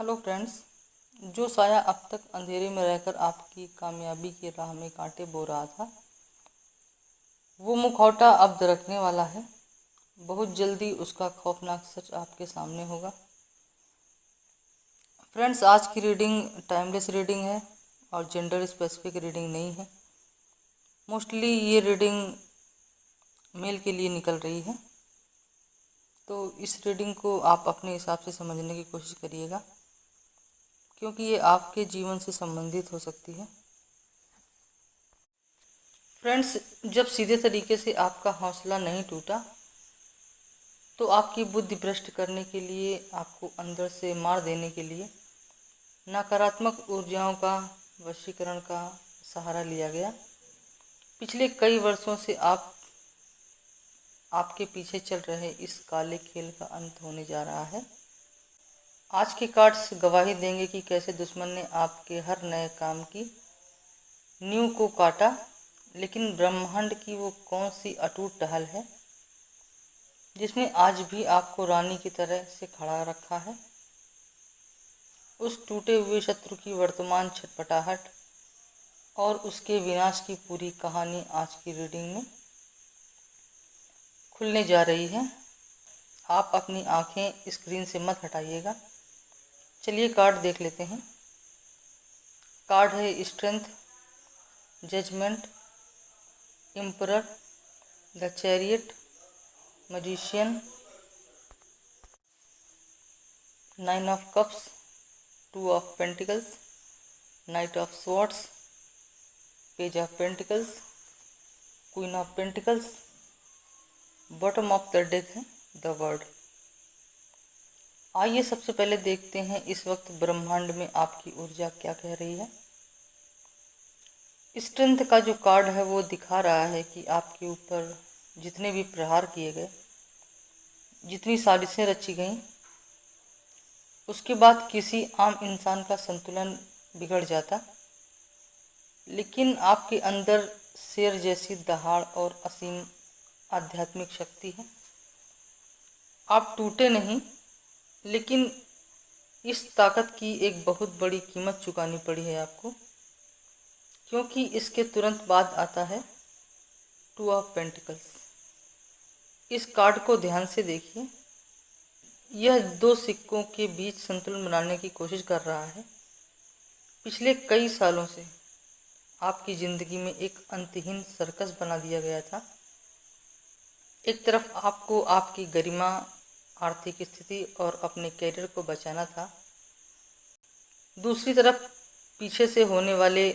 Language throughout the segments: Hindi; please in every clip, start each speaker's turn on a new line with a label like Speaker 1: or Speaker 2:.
Speaker 1: Hello friends. जो साया अब तक अंधेरे में रहकर आपकी कामयाबी की राह में कांटे बो रहा था, वो मुखौटा अब दरकने वाला है। बहुत जल्दी उसका खौफनाक सच आपके सामने होगा। फ्रेंड्स, आज की रीडिंग टाइमलेस रीडिंग है और जेंडर स्पेसिफिक रीडिंग नहीं है। मोस्टली ये रीडिंग मेल के लिए निकल रही है, तो इस रीडिंग को आप अपने हिसाब से समझने की कोशिश करिएगा, क्योंकि ये आपके जीवन से संबंधित हो सकती है। फ्रेंड्स, जब सीधे तरीके से आपका हौसला नहीं टूटा, तो आपकी बुद्धि भ्रष्ट करने के लिए, आपको अंदर से मार देने के लिए नकारात्मक ऊर्जाओं का वशीकरण का सहारा लिया गया। पिछले कई वर्षों से आपके पीछे चल रहे इस काले खेल का अंत होने जा रहा है। आज के कार्ड्स गवाही देंगे कि कैसे दुश्मन ने आपके हर नए काम की नींव को काटा, लेकिन ब्रह्मांड की वो कौन सी अटूट टहल है जिसने आज भी आपको रानी की तरह से खड़ा रखा है। उस टूटे हुए शत्रु की वर्तमान छटपटाहट और उसके विनाश की पूरी कहानी आज की रीडिंग में खुलने जा रही है। आप अपनी आंखें स्क्रीन से मत हटाइएगा। चलिए कार्ड देख लेते हैं। कार्ड है strength, judgement, emperor, the chariot, magician, 9 of cups, 2 of pentacles, knight of swords, page of pentacles, queen of pentacles, bottom of the deck है द वर्ड। आइए सबसे पहले देखते हैं इस वक्त ब्रह्मांड में आपकी ऊर्जा क्या कह रही है। स्ट्रेंथ का जो कार्ड है वो दिखा रहा है कि आपके ऊपर जितने भी प्रहार किए गए, जितनी साजिशें रची गईं, उसके बाद किसी आम इंसान का संतुलन बिगड़ जाता, लेकिन आपके अंदर शेर जैसी दहाड़ और असीम आध्यात्मिक शक्ति है। आप टूटे नहीं, लेकिन इस ताकत की एक बहुत बड़ी कीमत चुकानी पड़ी है आपको, क्योंकि इसके तुरंत बाद आता है 2 ऑफ पेंटिकल्स। इस कार्ड को ध्यान से देखिए। यह दो सिक्कों के बीच संतुलन बनाने की कोशिश कर रहा है। पिछले कई सालों से आपकी ज़िंदगी में एक अंतहीन सर्कस बना दिया गया था। एक तरफ आपको आपकी गरिमा, आर्थिक स्थिति और अपने कैरियर को बचाना था, दूसरी तरफ पीछे से होने वाले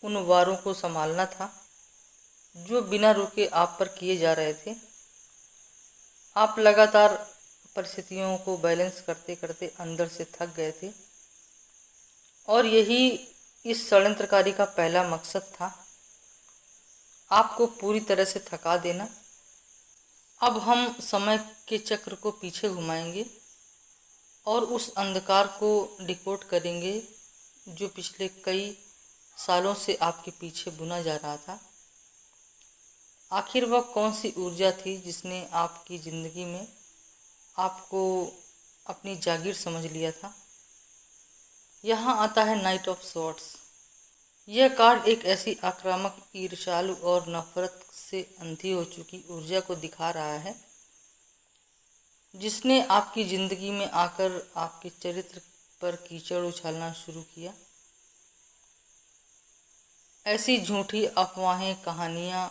Speaker 1: उन वारों को संभालना था जो बिना रुके आप पर किए जा रहे थे। आप लगातार परिस्थितियों को बैलेंस करते करते अंदर से थक गए थे, और यही इस षड्यंत्रकारी का पहला मकसद था, आपको पूरी तरह से थका देना। अब हम समय के चक्र को पीछे घुमाएंगे और उस अंधकार को डिकोड करेंगे जो पिछले कई सालों से आपके पीछे बुना जा रहा था। आखिर वह कौन सी ऊर्जा थी जिसने आपकी ज़िंदगी में आपको अपनी जागीर समझ लिया था। यहाँ आता है नाइट ऑफ स्वॉर्ड्स। यह कार्ड एक ऐसी आक्रामक, ईर्ष्यालु और नफरत से अंधी हो चुकी ऊर्जा को दिखा रहा है जिसने आपकी ज़िंदगी में आकर आपके चरित्र पर कीचड़ उछालना शुरू किया। ऐसी झूठी अफवाहें, कहानियाँ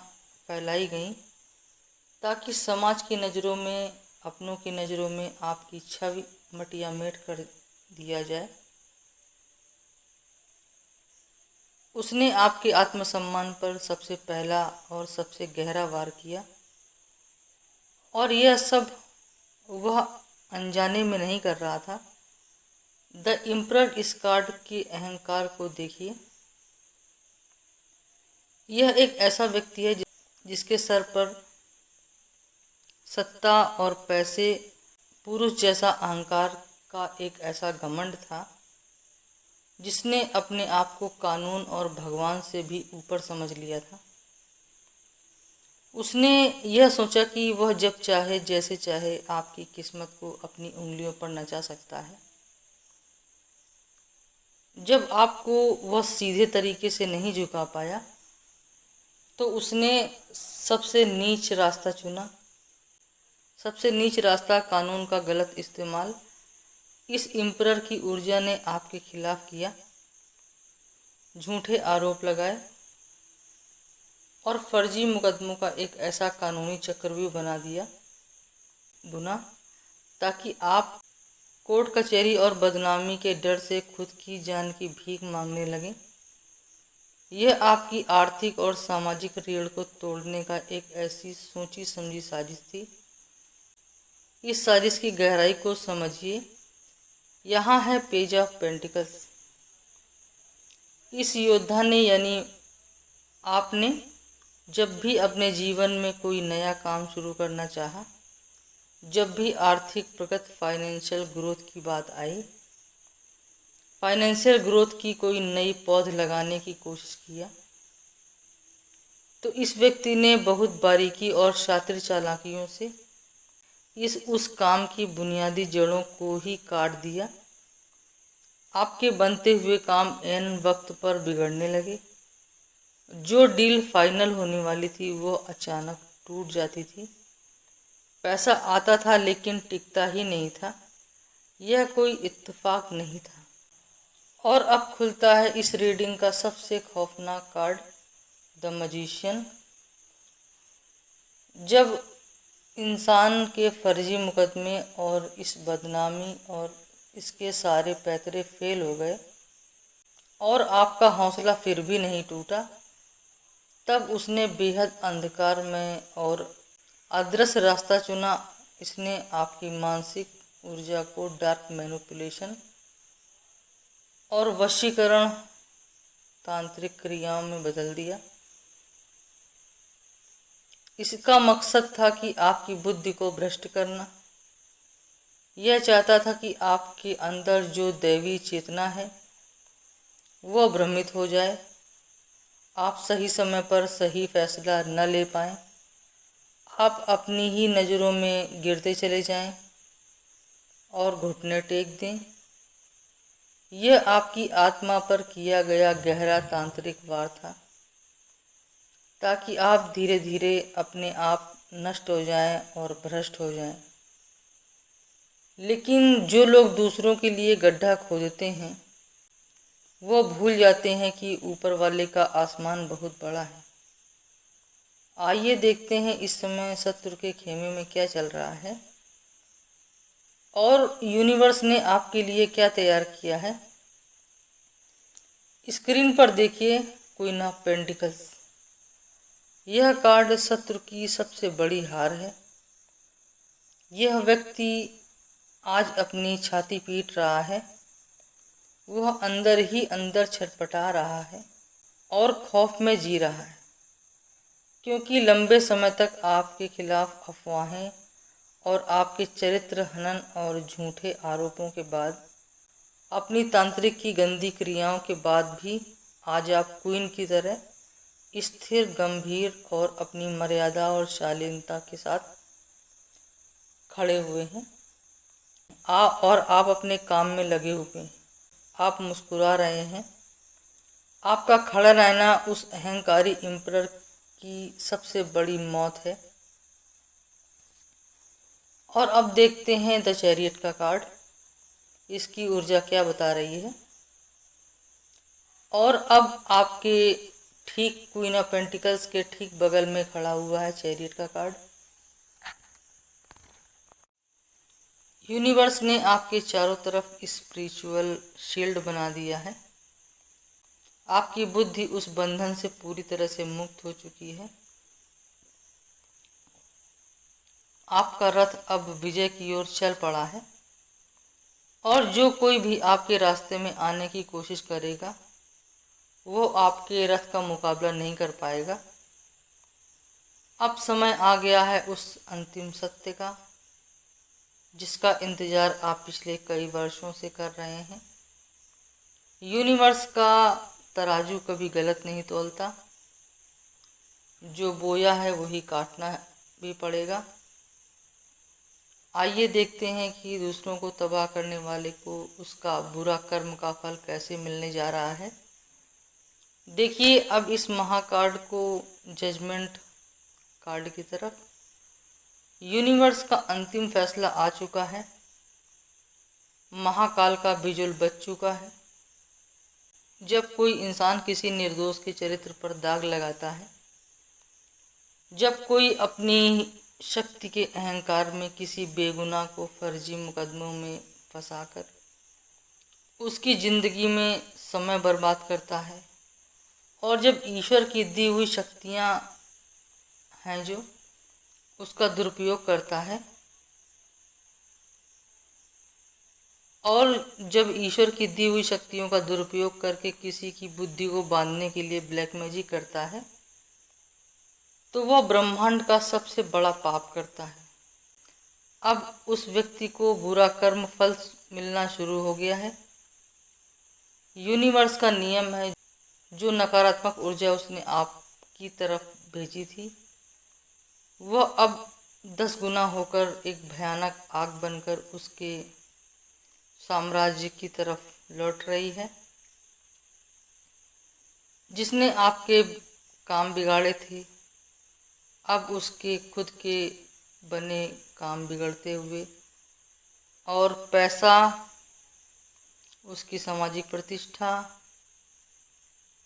Speaker 1: फैलाई गईं ताकि समाज की नज़रों में, अपनों की नज़रों में आपकी छवि मटियामेट कर दिया जाए। उसने आपके आत्मसम्मान पर सबसे पहला और सबसे गहरा वार किया, और यह सब वह अनजाने में नहीं कर रहा था। द एम्परर इस कार्ड के अहंकार को देखिए। यह एक ऐसा व्यक्ति है जिसके सर पर सत्ता और पैसे, पुरुष जैसा अहंकार का एक ऐसा घमंड था जिसने अपने आप को कानून और भगवान से भी ऊपर समझ लिया था। उसने यह सोचा कि वह जब चाहे, जैसे चाहे आपकी किस्मत को अपनी उंगलियों पर नचा सकता है। जब आपको वह सीधे तरीके से नहीं झुका पाया तो उसने सबसे नीच रास्ता चुना। सबसे नीच रास्ता कानून का गलत इस्तेमाल इस एम्परर की ऊर्जा ने आपके खिलाफ किया। झूठे आरोप लगाए और फर्जी मुकदमों का एक ऐसा कानूनी चक्रव्यूह बना दिया बुना ताकि आप कोर्ट कचहरी और बदनामी के डर से खुद की जान की भीख मांगने लगें। यह आपकी आर्थिक और सामाजिक रीढ़ को तोड़ने का एक ऐसी सोची समझी साजिश थी। इस साजिश की गहराई को समझिए। यहाँ है पेज ऑफ पेंटिकल्स। इस योद्धा ने यानी आपने जब भी अपने जीवन में कोई नया काम शुरू करना चाहा, जब भी आर्थिक प्रगति फाइनेंशियल ग्रोथ की बात आई, फाइनेंशियल ग्रोथ की कोई नई पौध लगाने की कोशिश किया, तो इस व्यक्ति ने बहुत बारीकी और शातिर चालाकियों से उस काम की बुनियादी जड़ों को ही काट दिया। आपके बनते हुए काम ऐन वक्त पर बिगड़ने लगे। जो डील फाइनल होने वाली थी वो अचानक टूट जाती थी। पैसा आता था लेकिन टिकता ही नहीं था। यह कोई इत्तेफाक नहीं था। और अब खुलता है इस रीडिंग का सबसे खौफनाक कार्ड, द मैजिशियन। जब इंसान के फर्जी मुकदमे और इस बदनामी और इसके सारे पैतरे फेल हो गए और आपका हौसला फिर भी नहीं टूटा, तब उसने बेहद अंधकार में और अदृश्य रास्ता चुना। इसने आपकी मानसिक ऊर्जा को डार्क मैनिपुलेशन और वशीकरण तांत्रिक क्रियाओं में बदल दिया। इसका मकसद था कि आपकी बुद्धि को भ्रष्ट करना। यह चाहता था कि आपके अंदर जो दैवी चेतना है वह भ्रमित हो जाए, आप सही समय पर सही फैसला न ले पाएं, आप अपनी ही नज़रों में गिरते चले जाएं और घुटने टेक दें। यह आपकी आत्मा पर किया गया गहरा तांत्रिक वार था ताकि आप धीरे धीरे अपने आप नष्ट हो जाएं और भ्रष्ट हो जाएं। लेकिन जो लोग दूसरों के लिए गड्ढा खोदते हैं वो भूल जाते हैं कि ऊपर वाले का आसमान बहुत बड़ा है। आइए देखते हैं इस समय शत्रु के खेमे में क्या चल रहा है और यूनिवर्स ने आपके लिए क्या तैयार किया है। स्क्रीन पर देखिए क्वीन ऑफ पेंटिकल्स। यह कार्ड शत्रु की सबसे बड़ी हार है। यह व्यक्ति आज अपनी छाती पीट रहा है। वह अंदर ही अंदर छटपटा रहा है और खौफ में जी रहा है, क्योंकि लंबे समय तक आपके खिलाफ अफवाहें और आपके चरित्र हनन और झूठे आरोपों के बाद, अपनी तांत्रिक की गंदी क्रियाओं के बाद भी आज आप क्वीन की तरह स्थिर, गंभीर और अपनी मर्यादा और शालीनता के साथ खड़े हुए हैं। और आप अपने काम में लगे हुए हैं। आप मुस्कुरा रहे हैं। आपका खड़ा रहना उस अहंकारी एम्परर की सबसे बड़ी मौत है। और अब देखते हैं द चैरियट का कार्ड। इसकी ऊर्जा क्या बता रही है। और अब आपके ठीक क्वीन ऑफ पेंटिकल्स के ठीक बगल में खड़ा हुआ है चैरियट का कार्ड। यूनिवर्स ने आपके चारों तरफ स्पिरिचुअल शील्ड बना दिया है। आपकी बुद्धि उस बंधन से पूरी तरह से मुक्त हो चुकी है। आपका रथ अब विजय की ओर चल पड़ा है और जो कोई भी आपके रास्ते में आने की कोशिश करेगा वो आपके रथ का मुकाबला नहीं कर पाएगा। अब समय आ गया है उस अंतिम सत्य का जिसका इंतजार आप पिछले कई वर्षों से कर रहे हैं। यूनिवर्स का तराजू कभी गलत नहीं तौलता। जो बोया है वही काटना भी पड़ेगा। आइए देखते हैं कि दूसरों को तबाह करने वाले को उसका बुरा कर्म का फल कैसे मिलने जा रहा है। देखिए अब इस महाकार्ड को जजमेंट कार्ड की तरफ। यूनिवर्स का अंतिम फैसला आ चुका है। महाकाल का बिजुल बज चुका है। जब कोई इंसान किसी निर्दोष के चरित्र पर दाग लगाता है, जब कोई अपनी शक्ति के अहंकार में किसी बेगुनाह को फर्जी मुकदमों में फंसाकर उसकी जिंदगी में समय बर्बाद करता है, और जब ईश्वर की दी हुई शक्तियां हैं जो उसका दुरुपयोग करता है, और जब ईश्वर की दी हुई शक्तियों का दुरुपयोग करके किसी की बुद्धि को बांधने के लिए ब्लैक मैजिक करता है, तो वह ब्रह्मांड का सबसे बड़ा पाप करता है। अब उस व्यक्ति को बुरा कर्म फल मिलना शुरू हो गया है। यूनिवर्स का नियम है, जो नकारात्मक ऊर्जा उसने आपकी तरफ भेजी थी वह अब 10 गुना होकर एक भयानक आग बनकर उसके साम्राज्य की तरफ लौट रही है। जिसने आपके काम बिगाड़े थे, अब उसके खुद के बने काम बिगड़ते हुए और पैसा, उसकी सामाजिक प्रतिष्ठा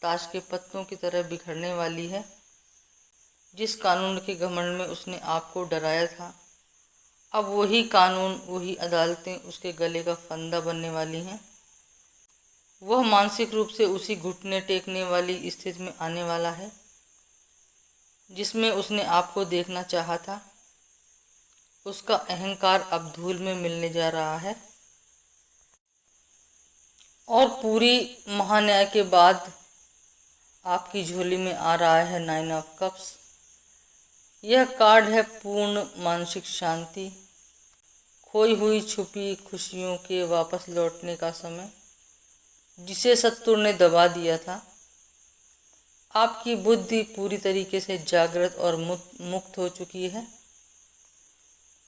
Speaker 1: ताश के पत्तों की तरह बिखरने वाली है। जिस कानून के घमंड में उसने आपको डराया था, अब वही कानून, वही अदालतें उसके गले का फंदा बनने वाली हैं। वह मानसिक रूप से उसी घुटने टेकने वाली स्थिति में आने वाला है जिसमें उसने आपको देखना चाहा था। उसका अहंकार अब धूल में मिलने जा रहा है। और पूरी महान्याय के बाद आपकी झोली में आ रहा है 9 ऑफ कप्स। यह कार्ड है पूर्ण मानसिक शांति, खोई हुई छुपी खुशियों के वापस लौटने का समय, जिसे शत्रु ने दबा दिया था। आपकी बुद्धि पूरी तरीके से जागृत और मुक्त हो चुकी है।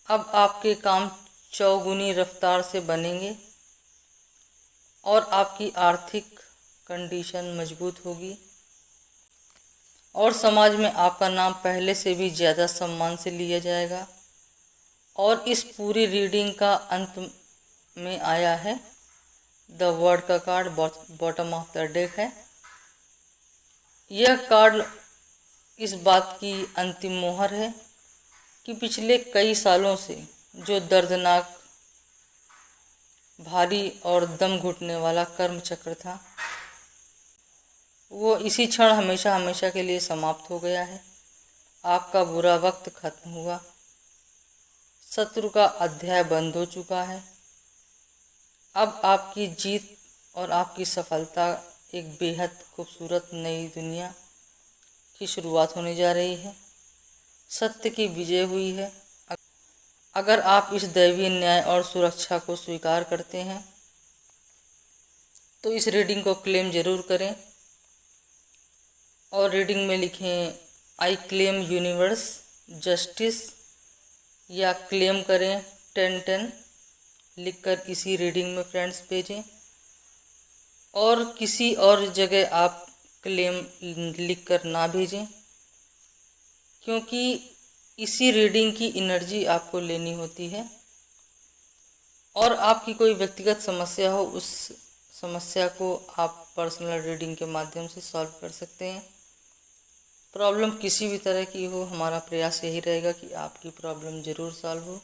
Speaker 1: अब आपके काम चौगुनी रफ्तार से बनेंगे और आपकी आर्थिक कंडीशन मजबूत होगी और समाज में आपका नाम पहले से भी ज़्यादा सम्मान से लिया जाएगा। और इस पूरी रीडिंग का अंत में आया है द वर्ड का card, bottom of the deck है। यह कार्ड इस बात की अंतिम मोहर है कि पिछले कई सालों से जो दर्दनाक, भारी और दम घुटने वाला कर्म चक्र था, वो इसी क्षण हमेशा हमेशा के लिए समाप्त हो गया है। आपका बुरा वक्त खत्म हुआ। शत्रु का अध्याय बंद हो चुका है। अब आपकी जीत और आपकी सफलता एक बेहद खूबसूरत नई दुनिया की शुरुआत होने जा रही है। सत्य की विजय हुई है। अगर आप इस दैवीय न्याय और सुरक्षा को स्वीकार करते हैं तो इस रीडिंग को क्लेम जरूर करें और रीडिंग में लिखें आई क्लेम यूनिवर्स जस्टिस, या क्लेम करें 1010 लिखकर इसी रीडिंग में फ्रेंड्स भेजें। और किसी और जगह आप क्लेम लिखकर ना भेजें, क्योंकि इसी रीडिंग की एनर्जी आपको लेनी होती है। और आपकी कोई व्यक्तिगत समस्या हो, उस समस्या को आप पर्सनल रीडिंग के माध्यम से सॉल्व कर सकते हैं। प्रॉब्लम किसी भी तरह की हो, हमारा प्रयास यही रहेगा कि आपकी प्रॉब्लम ज़रूर सॉल्व हो।